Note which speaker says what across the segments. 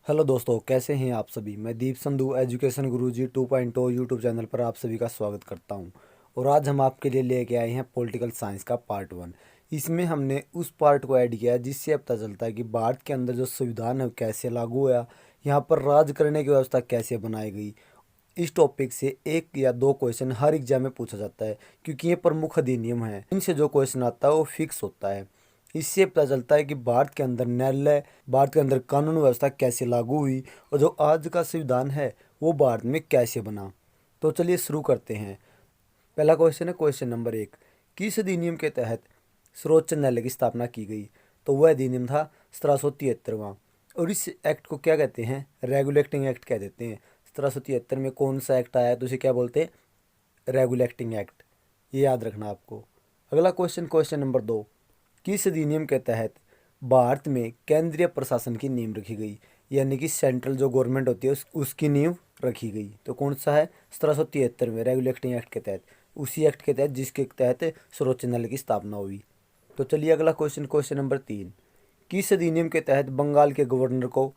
Speaker 1: Hello दोस्तों, कैसे हैं आप सभी। मैं दीप संधू एजुकेशन गुरुजी 2.0 यूट्यूब चैनल पर आप सभी का स्वागत करता हूं। और आज हम आपके लिए लेके आए हैं पॉलिटिकल साइंस का पार्ट 1। इसमें हमने उस पार्ट को ऐड किया है जिससे अब पता चलता है कि भारत के अंदर जो संविधान है वो कैसे लागू हुआ, यहाँ पर राज करने की व्यवस्था कैसे बनाई गई। इस टॉपिक से एक या दो क्वेश्चन हर एग्जाम में पूछा जाता है, क्योंकि ये प्रमुख अधिनियम है। इनसे जो क्वेश्चन आता है वो फिक्स होता है। इससे पता चलता है कि भारत के अंदर न्यायालय, भारत के अंदर कानून व्यवस्था कैसे लागू हुई और जो आज का संविधान है वो भारत में कैसे बना। तो चलिए शुरू करते हैं। पहला क्वेश्चन है क्वेश्चन नंबर 1। किस अधिनियम के तहत सर्वोच्च न्यायालय की स्थापना की गई? तो वह अधिनियम था 1773वां। और इस एक्ट को क्या कहते हैं? रेगुलेटिंग एक्ट कह देते हैं। 1773 में कौन सा एक्ट आया तो उसे क्या बोलते हैं? Regulating act. ये याद रखना आपको। अगला क्वेश्चन, क्वेश्चन नंबर 2। किस अधिनियम के तहत भारत में केंद्रीय प्रशासन की नींव रखी गई? यानी कि सेंट्रल जो गवर्नमेंट होती है उसकी नींव रखी गई। तो कौन सा है? 1773 में रेगुलेटिंग एक्ट के तहत, उसी एक्ट के तहत जिसके तहत सर्वोच्च न्यायालय की स्थापना हुई। तो चलिए अगला क्वेश्चन, क्वेश्चन नंबर 3। किस अधिनियम के तहत बंगाल के गवर्नर को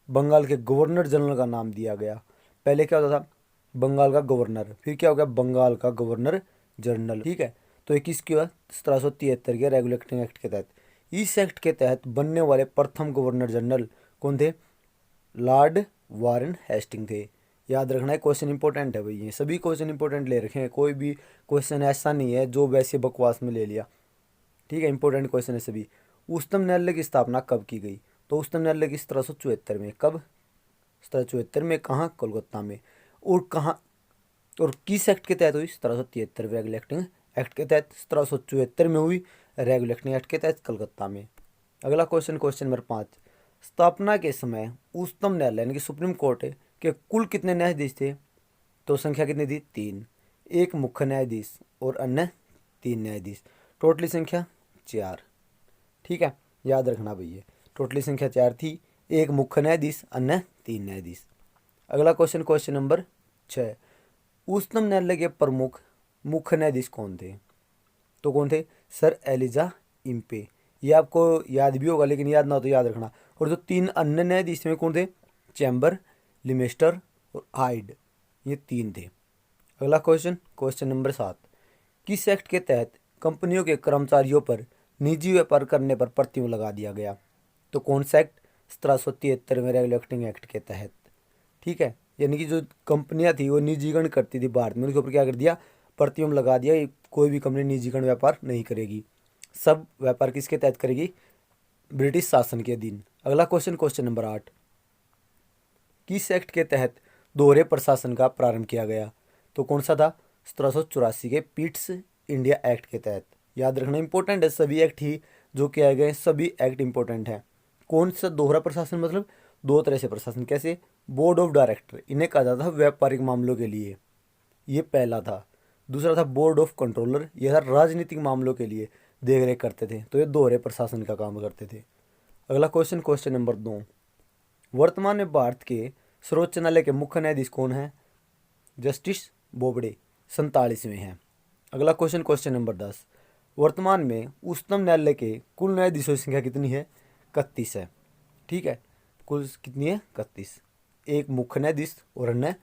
Speaker 1: बंगाल के गवर्नर जनरल का नाम दिया गया? पहले क्या होता था? बंगाल का गवर्नर, फिर क्या हो गया? बंगाल का गवर्नर जनरल। ठीक है। तो ये किसकी हुआ? 1773 के रेगुलेटिंग एक्ट के तहत। इस एक्ट के तहत बनने वाले प्रथम गवर्नर जनरल कौन थे? लॉर्ड वारन हेस्टिंग थे। याद रखना है, क्वेश्चन इंपॉर्टेंट है भाई। ये सभी क्वेश्चन इंपॉर्टेंट ले रखे हैं, कोई भी क्वेश्चन ऐसा नहीं है जो वैसे बकवास में ले लिया। ठीक है, इंपॉर्टेंट क्वेश्चन है सभी। उच्चतम न्यायालय की स्थापना कब की गई? तो उच्चतम न्यायालय की 1774 में। कब? 1774 में। कहाँ? कोलकाता में। और कहाँ और किस एक्ट के तहत हुई? 1773 रेगुलेटिंग एक्ट के तहत। 1774 में हुई रेगुलेटिंग एक्ट के तहत कलकत्ता में। अगला क्वेश्चन, क्वेश्चन नंबर 5। स्थापना के समय उच्चतम न्यायालय यानी कि सुप्रीम कोर्ट के कुल कितने न्यायाधीश थे? तो संख्या कितनी थी? 3। एक मुख्य न्यायाधीश और अन्य 3 न्यायाधीश। टोटली संख्या 4। ठीक है, याद रखना भैया। टोटली संख्या 4 थी। एक मुख्य न्यायाधीश, अन्य 3 न्यायाधीश। अगला क्वेश्चन, क्वेश्चन नंबर 6। उच्चतम न्यायालय के प्रमुख मुख्य न्यायाधीश कौन थे? तो कौन थे? Sir Elijah Impey. ये आपको याद भी होगा, लेकिन याद ना हो तो याद रखना। और जो 3 अन्य न्यायाधीश में कौन थे? चैम्बर, लिमेस्टर और हाइड। ये 3 थे। अगला क्वेश्चन, क्वेश्चन नंबर 7। किस एक्ट के तहत कंपनियों के कर्मचारियों पर निजी व्यापार करने पर प्रतिबंध लगा दिया गया? तो कौन सा एक्ट? 1773 में रेगुलेटिंग एक्ट के तहत। ठीक है, यानी कि जो कंपनियां थी वो निजीकरण करती थी भारत में, उनके ऊपर क्या कर दिया? प्रतिबंध लगा दिया। कोई भी कंपनी निजीकरण व्यापार नहीं करेगी, सब व्यापार किसके तहत करेगी? ब्रिटिश शासन के अधीन। अगला क्वेश्चन, क्वेश्चन नंबर 8। किस एक्ट के तहत दोहरे प्रशासन का प्रारंभ किया गया? तो कौन सा था? 1784 के पिट्स इंडिया एक्ट के तहत। याद रखना, इंपॉर्टेंट है सभी एक्ट ही जो किए गए, सभी एक्ट इंपॉर्टेंट है। कौन सा दोहरा प्रशासन? मतलब दो तरह से प्रशासन। कैसे? बोर्ड ऑफ डायरेक्टर, इन्हें कहा जाता था व्यापारिक मामलों के लिए, ये पहला था। दूसरा था बोर्ड ऑफ कंट्रोलर, यह था राजनीतिक मामलों के लिए देख रेख करते थे। तो ये दोहरे प्रशासन का काम करते थे। अगला क्वेश्चन, क्वेश्चन नंबर 2। वर्तमान में भारत के सर्वोच्च न्यायालय के मुख्य न्यायाधीश कौन है? जस्टिस बोबडे 47वें हैं। अगला क्वेश्चन, क्वेश्चन नंबर 10। वर्तमान में उच्चतम न्यायालय के कुल न्यायाधीशों की संख्या कितनी है? 31 है। ठीक है, कुल कितनी है? 31। एक मुख्य न्यायाधीश और अन्य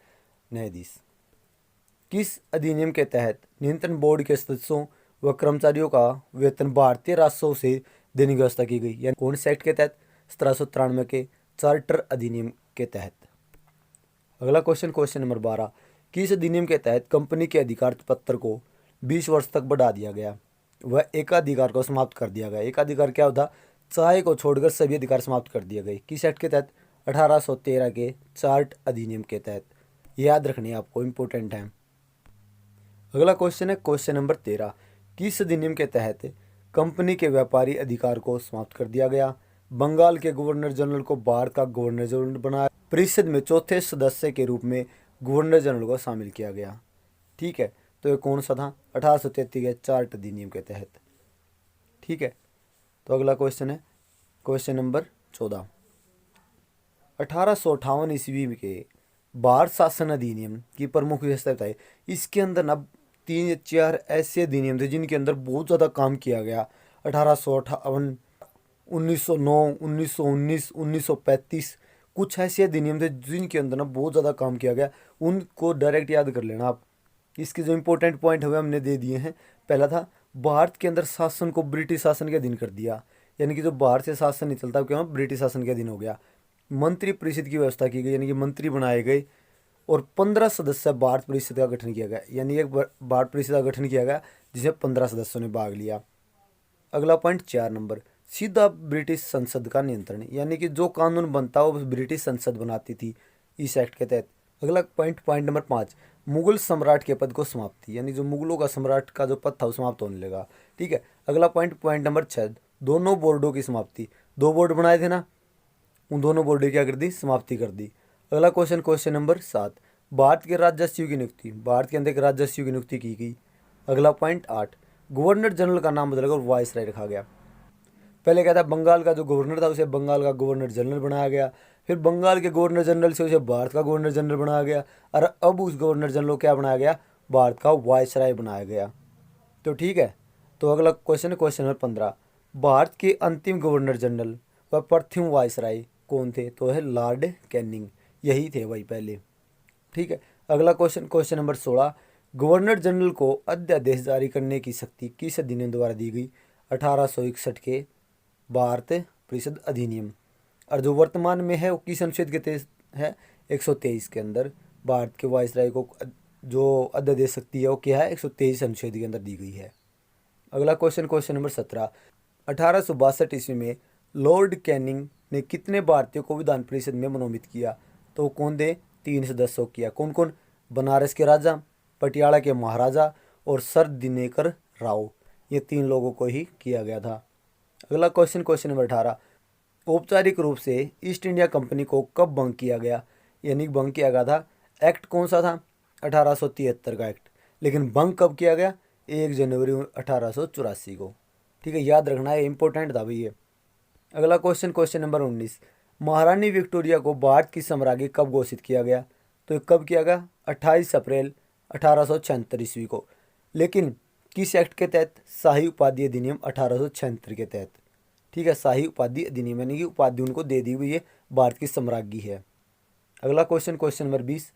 Speaker 1: न्यायाधीश। किस अधिनियम के तहत नियंत्रण बोर्ड के सदस्यों व कर्मचारियों का वेतन भारतीय राजस्व से देने की व्यवस्था की गई? यानी कौन से एक्ट के तहत? 1793 के चार्टर अधिनियम के तहत। अगला क्वेश्चन, क्वेश्चन नंबर 12। किस अधिनियम के तहत कंपनी के अधिकार पत्र को 20 वर्ष तक बढ़ा दिया गया? वह एकाधिकार को समाप्त कर दिया गया। एकाधिकार क्या होता? चाहे को छोड़कर सभी अधिकार समाप्त कर दिए गए। किस एक्ट के तहत? 1813 के चार्ट अधिनियम के तहत। याद रखनी है आपको, इंपॉर्टेंट है। अगला क्वेश्चन है क्वेश्चन नंबर 13। किस अधिनियम के तहत कंपनी के व्यापारी अधिकार को समाप्त कर दिया गया? बंगाल के गवर्नर जनरल को भारत का गवर्नर जनरल बनाया। परिषद में चौथे सदस्य के रूप में गवर्नर जनरल को शामिल किया गया। ठीक है, तो ये कौन सा था? 1833 के चार्ट अधिनियम के तहत। ठीक है, तो अगला क्वेश्चन है क्वेश्चन नंबर 14। 1858 ईस्वी के भारत शासन अधिनियम की प्रमुख विशेषता बताइए। इसके अंदर ना 3 या 4 ऐसे अधिनियम थे जिनके अंदर बहुत ज़्यादा काम किया गया। 1858, 1909, 1919, 1935, कुछ ऐसे अधिनियम थे जिनके अंदर ना बहुत ज़्यादा काम किया गया, उनको डायरेक्ट याद कर लेना आप। इसके जो इंपॉर्टेंट पॉइंट हुए हमने दे दिए हैं। पहला था, भारत के अंदर शासन को ब्रिटिश शासन के अधीन कर दिया, यानी कि जो बाहर से शासन नहीं चलता क्यों ब्रिटिश शासन के अधीन हो गया। मंत्री परिषद की व्यवस्था की गई, यानी कि मंत्री बनाए गए, और 15 सदस्य भारत परिषद का गठन किया गया, यानी एक भारत परिषद का गठन किया गया जिसमें 15 सदस्यों ने भाग लिया। अगला पॉइंट 4 नंबर, सीधा ब्रिटिश संसद का नियंत्रण, यानी कि जो कानून बनता वो ब्रिटिश संसद बनाती थी इस एक्ट के तहत। अगला पॉइंट नंबर 5, मुगल सम्राट के पद को समाप्ति, यानी जो मुगलों का सम्राट का जो पद था वो समाप्त होने लगा। ठीक है। अगला पॉइंट नंबर 6, दोनों बोर्डों की समाप्ति। 2 बोर्ड बनाए थे ना, उन दोनों बोर्डों की क्या कर दी, समाप्ति कर दी। अगला क्वेश्चन नंबर 7, भारत के राज्य सचिव की नियुक्ति, भारत के अंदर एक राज्य सचिव की नियुक्ति की गई। अगला पॉइंट 8, गवर्नर जनरल का नाम बदलकर वायसराय रखा गया। पहले क्या था, बंगाल का जो गवर्नर था उसे बंगाल का गवर्नर जनरल बनाया गया, फिर बंगाल के गवर्नर जनरल से उसे भारत का गवर्नर जनरल बनाया गया, और अब उस गवर्नर जनरल को क्या बनाया गया, भारत का वायसराय बनाया गया। तो ठीक है। तो अगला क्वेश्चन नंबर 15, भारत के अंतिम गवर्नर जनरल व प्रथम वायसराय कौन थे, तो है लॉर्ड कैनिंग, यही थे भाई पहले। ठीक है। अगला क्वेश्चन नंबर 16, गवर्नर जनरल को अध्यादेश जारी करने की शक्ति किस अधिनियम द्वारा दी गई, 1861 के भारत परिषद अधिनियम। और जो वर्तमान में है वो किस अनुच्छेद के तहत है, 123 के अंदर भारत के वायसराय को जो अध्यादेश शक्ति है वो क्या है, 123 अनुच्छेद के अंदर दी गई है। अगला क्वेश्चन नंबर 17, 1862 ईस्वी में लॉर्ड कैनिंग ने कितने भारतीयों को विधान परिषद में मनोनीत किया, तो कौन थे, 3 सदस्यों किया। कौन कौन, बनारस के राजा, पटियाला के महाराजा और सर दिनेकर राव, ये 3 लोगों को ही किया गया था। अगला क्वेश्चन नंबर 18, औपचारिक रूप से ईस्ट इंडिया कंपनी को कब भंग किया गया, यानी भंग किया गया था, एक्ट कौन सा था, 1873 का एक्ट, लेकिन भंग कब किया गया, 1 जनवरी 1884 को। ठीक है, याद रखना है, इंपॉर्टेंट था भाई ये। अगला क्वेश्चन नंबर 19, महारानी विक्टोरिया को भारत की सम्राज्ञी कब घोषित किया गया, तो कब किया गया, 28 अप्रैल 1876 ईस्वी को, लेकिन किस एक्ट के तहत, शाही उपाधि अधिनियम 1876 के तहत। ठीक है, शाही उपाधि अधिनियम, यानी कि उपाधि उनको दे दी हुई है, भारत की सम्राज्ञी है। अगला क्वेश्चन नंबर 20,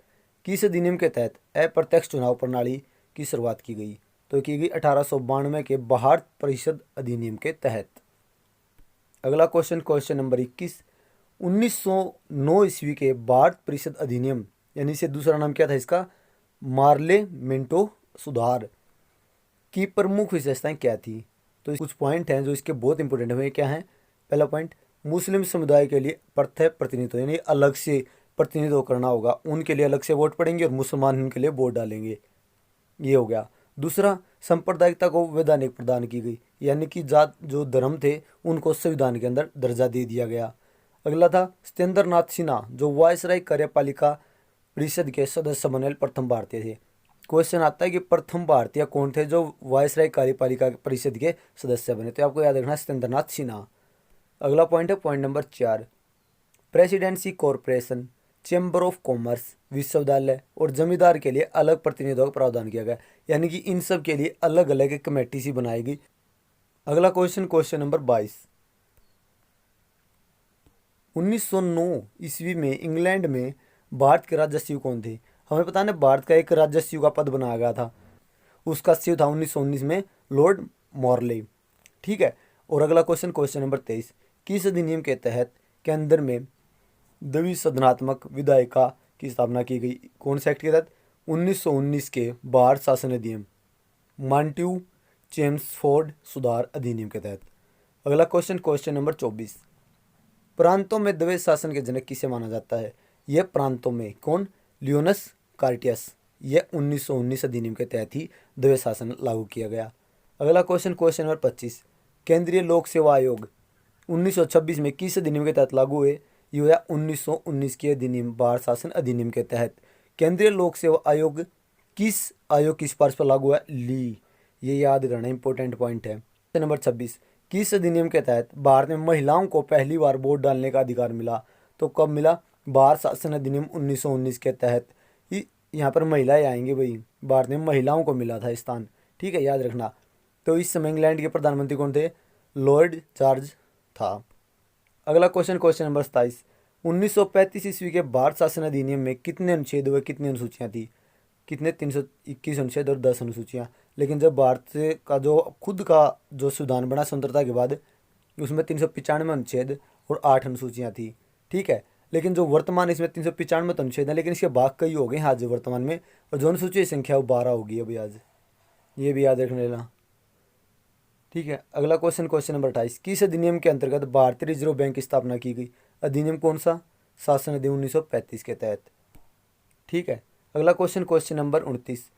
Speaker 1: किस अधिनियम के तहत अप्रत्यक्ष चुनाव प्रणाली की शुरुआत की गई, तो की गई 1892 के भारत परिषद अधिनियम के तहत। अगला क्वेश्चन नंबर 21, 1909 ईस्वी के भारत परिषद अधिनियम, यानी से दूसरा नाम क्या था इसका, मार्ले मेंटो सुधार की प्रमुख विशेषताएं क्या थी, तो कुछ पॉइंट हैं जो इसके बहुत इंपॉर्टेंट हुए, क्या हैं। पहला पॉइंट, मुस्लिम समुदाय के लिए प्रत्यक्ष प्रतिनिधित्व, यानी अलग से प्रतिनिधित्व करना होगा, उनके लिए अलग से वोट पड़ेंगे और मुसलमान उनके लिए वोट डालेंगे, ये हो गया। दूसरा, सांप्रदायिकता को वैधानिक प्रदान की गई, यानी कि जात जो धर्म थे उनको संविधान के अंदर दर्जा दे दिया गया। अगला था, सत्येंद्रनाथ सिन्हा जो वायसराय कार्यपालिका परिषद के सदस्य बने प्रथम भारतीय थे। क्वेश्चन आता है कि प्रथम भारतीय कौन थे जो वायसराय कार्यपालिका परिषद के सदस्य बने, तो आपको याद रखना सत्येंद्रनाथ सिन्हा। अगला पॉइंट है point number 4, presidency corporation, chamber of commerce, विश्वविद्यालय और जमींदार के लिए अलग प्रतिनिधित्व का प्रावधान किया गया, यानी कि इन सब के लिए अलग अलग एक कमेटी सी बनाई गई। अगला क्वेश्चन नंबर 22, 1909 ईस्वी में इंग्लैंड में भारत के राज्य सचिव कौन थे, हमें पता है भारत का एक राज्य सचिव का पद बनाया गया था, उसका सचिव था 1919 में लॉर्ड मॉर्ले। ठीक है। और अगला क्वेश्चन नंबर 23, किस अधिनियम के तहत केंद्र में द्विसदनात्मक विधायिका की स्थापना की गई, कौन से एक्ट के तहत, 1919 के भारत शासन अधिनियम, मांट्यू चेम्सफोर्ड सुधार अधिनियम के तहत। अगला क्वेश्चन नंबर 24, प्रांतों में द्वैत शासन के जनक किसे माना जाता है, यह प्रांतों में कौन, लियोनस कार्टियस, यह 1919 अधिनियम के तहत ही द्वैत शासन लागू किया गया। अगला क्वेश्चन नंबर 25, केंद्रीय लोक सेवा आयोग 1926 में किस अधिनियम के तहत लागू हुए, ये हुआ 1919 के अधिनियम, भारत शासन अधिनियम के तहत। केंद्रीय लोक सेवा आयोग किस सिफारिश पर लागू है, ली, ये याद करना इंपॉर्टेंट पॉइंट है। नंबर 26, किस अधिनियम के तहत भारत में महिलाओं को पहली बार वोट डालने का अधिकार मिला, तो कब मिला, भारत शासन अधिनियम 1919 के तहत। यहाँ पर महिलाएं आएंगी भाई, भारत में महिलाओं को मिला था स्थान। ठीक है, याद रखना। तो इस समय इंग्लैंड के प्रधानमंत्री कौन थे, लॉर्ड जॉर्ज था। अगला क्वेश्चन नंबर 27, 1935 ईस्वी के भारत शासन अधिनियम में कितने अनुच्छेद व कितनी अनुसूचियाँ थी? कितने? 321 अनुच्छेद और 10 अनुसूचियाँ। लेकिन जब भारत से का जो खुद का जो संविधान बना स्वतंत्रता के बाद, उसमें 395 अनुच्छेद और 8 अनुसूचियाँ थी। ठीक है, लेकिन जो वर्तमान इसमें 395 अनुच्छेद हैं, लेकिन इसके भाग कई हो गए हैं आज वर्तमान में, और जो अनुसूची संख्या वो 12 होगी अभी आज, ये भी याद रखने लेना। ठीक है, अगला क्वेश्चन, क्वेश्चन नंबर 28, किस अधिनियम के अंतर्गत भारतीय रिजर्व बैंक की स्थापना की गई? अधिनियम कौन सा? शासन अधिनियम 1935 के तहत। ठीक है, अगला क्वेश्चन, क्वेश्चन नंबर 29,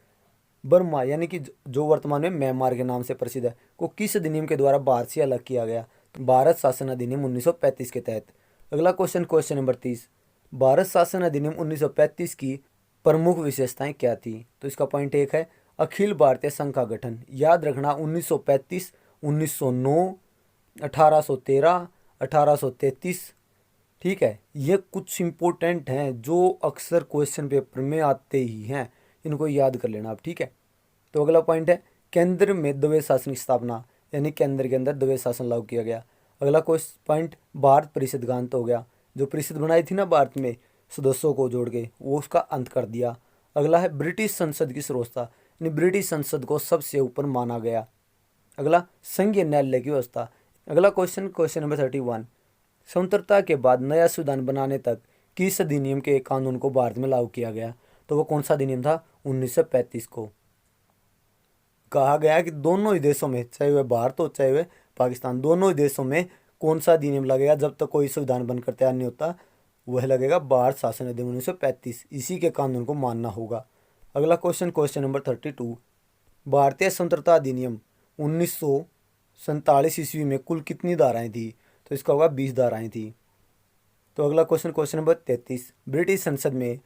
Speaker 1: बर्मा यानी कि जो वर्तमान में म्यांमार के नाम से प्रसिद्ध है, को किस अधिनियम के द्वारा भारत से अलग किया गया? तो भारत शासन अधिनियम 1935 के तहत। अगला क्वेश्चन, क्वेश्चन नंबर 30, भारत शासन अधिनियम 1935 की प्रमुख विशेषताएं क्या थी? तो इसका पॉइंट 1 है अखिल भारतीय संघ का गठन। याद रखना 1935, 1909, 1813, 1833। ठीक है, ये कुछ इंपॉर्टेंट हैं जो अक्सर क्वेश्चन पेपर में आते ही हैं, इनको याद कर लेना आप। ठीक है, तो अगला पॉइंट है केंद्र में द्वैध शासन की स्थापना, यानी केंद्र के अंदर द्वैध शासन लागू किया गया। अगला क्वेश्चन पॉइंट भारत परिषद का अंत हो गया। जो परिषद बनाई थी ना भारत में सदस्यों को जोड़ के, वो उसका अंत कर दिया। अगला है ब्रिटिश संसद की सर्वोच्चता, यानी ब्रिटिश संसद को सबसे ऊपर माना गया। अगला संघीय न्यायालय की व्यवस्था। अगला क्वेश्चन, क्वेश्चन नंबर 31, स्वतंत्रता के बाद नया संविधान बनाने तक किस अधिनियम के कानून को भारत में लागू किया गया? तो वो कौन सा अधिनियम था? 1935 को। कहा गया कि दोनों ही देशों में, चाहे वह भारत हो चाहे वह पाकिस्तान, दोनों ही देशों में कौन सा अधिनियम लगेगा जब तक कोई संविधान बनकर तैयार नहीं होता? वह लगेगा भारत शासन अधिनियम 1935। इसी के कानून को मानना होगा। अगला क्वेश्चन, क्वेश्चन नंबर 32, भारतीय स्वतंत्रता अधिनियम 1947 ईस्वी में कुल कितनी धाराएं थी? तो इसका होगा 20 धाराएं थी। तो अगला क्वेश्चन, क्वेश्चन नंबर 33, ब्रिटिश संसद में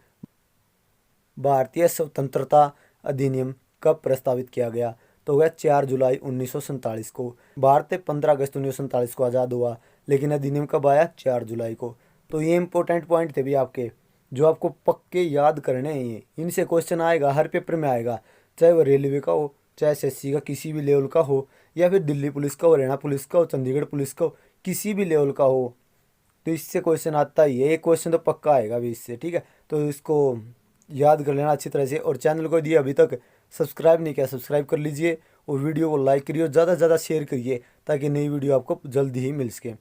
Speaker 1: भारतीय स्वतंत्रता अधिनियम कब प्रस्तावित किया गया? तो वह 4 जुलाई 1947 को। भारत 15 अगस्त 1947 को आज़ाद हुआ, लेकिन अधिनियम कब आया? 4 जुलाई को। तो ये इंपॉर्टेंट पॉइंट थे भी आपके, जो आपको पक्के याद करने हैं। इनसे क्वेश्चन आएगा, हर पेपर में आएगा, चाहे वो रेलवे का हो, चाहे एसएससी का किसी भी लेवल का हो, या फिर दिल्ली पुलिस का हो, हरियाणा पुलिस का हो, चंडीगढ़ पुलिस का हो, किसी भी लेवल का हो, तो इससे क्वेश्चन आता ही है। एक क्वेश्चन तो पक्का आएगा भी इससे। ठीक है, तो इसको याद कर लेना अच्छी तरह से। और चैनल को दिए अभी तक सब्सक्राइब नहीं किया, सब्सक्राइब कर लीजिए, और वीडियो को लाइक करिए और ज़्यादा से ज़्यादा शेयर करिए, ताकि नई वीडियो आपको जल्दी ही मिल सके।